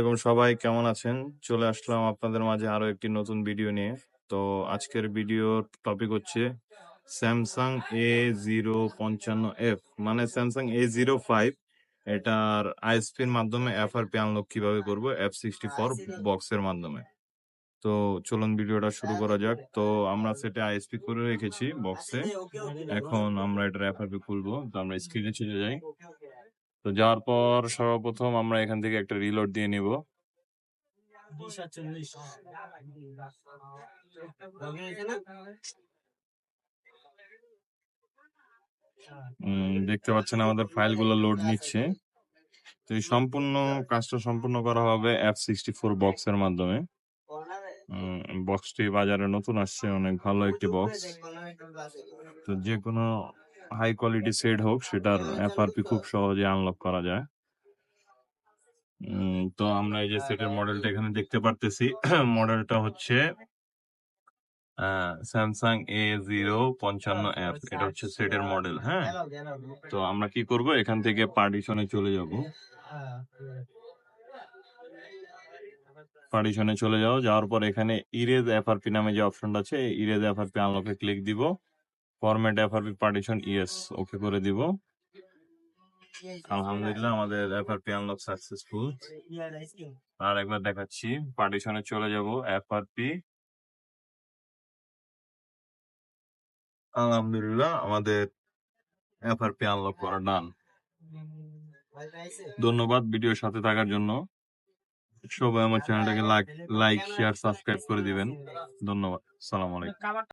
আলাইকুম সবাই, কেমন আছেন? চলে আসলাম আপনাদের মাঝে আরো একটি নতুন ভিডিও নিয়ে। তো আজকের ভিডিওর টপিক হচ্ছে স্যামসাং A055, মানে স্যামসাং A05। এটার আইএসপির মাধ্যমে এফআরপি আনলক কিভাবে করব F64 বক্সের মাধ্যমে। তো চলুন ভিডিওটা শুরু করা যাক। তো আমরা সেটা আইএসপি করে রেখেছি বক্সে। এখন আমরা এটার এফআরপি খুলবো। তো আমরা স্ক্রিনে চলে যাই। তো যাওয়ার পর সর্বপ্রথম আমরা এখান থেকে একটা রিলোড দিয়ে নিব। দেখতে পাচ্ছেন আমাদের ফাইলগুলো লোড নিচ্ছে। তো এই সম্পূর্ণ কাজটা সম্পূর্ণ করা হবে F64 বক্সের মাধ্যমে। বক্সটি বাজারে নতুন আসছে, অনেক ভালো একটি বক্স। তো যে কোনো হাই কোয়ালিটি সেট হোক, সেটার এফআরপি খুব সহজে আনলক করা যায়। তো আমরা এই যে সেটের মডেলটা এখানে দেখতে পারতেছি। মডেলটা হচ্ছে স্যামসাং A055F। এটা হচ্ছে সেটের মডেল। হ্যাঁ, তো আমরা কি করব, এখান থেকে পার্টিশনে চলে যাব। পার্টিশনে চলে যাওয়ার পর এখানে ইরেজ এফআরপি নামে যে অপশনটা আছে, ইরেজ এফআরপি আনলকে ক্লিক দিব। ফরম্যাট এফআরপি পার্টিশন ইয়েস, ওকে করে দিব। আলহামদুলিল্লাহ, আমাদের এফআরপি আনলক সাকসেসফুল। আর একবার দেখাচ্ছি, পার্টিশনে চলে যাব, এফআরপি। আলহামদুলিল্লাহ, আমাদের এফআরপি আনলক করা ডান। ধন্যবাদ ভিডিওর সাথে থাকার জন্য। সবাই আমার চ্যানেলটাকে লাইক, শেয়ার, সাবস্ক্রাইব করে দিবেন। ধন্যবাদ। সালাম আলাইকুম।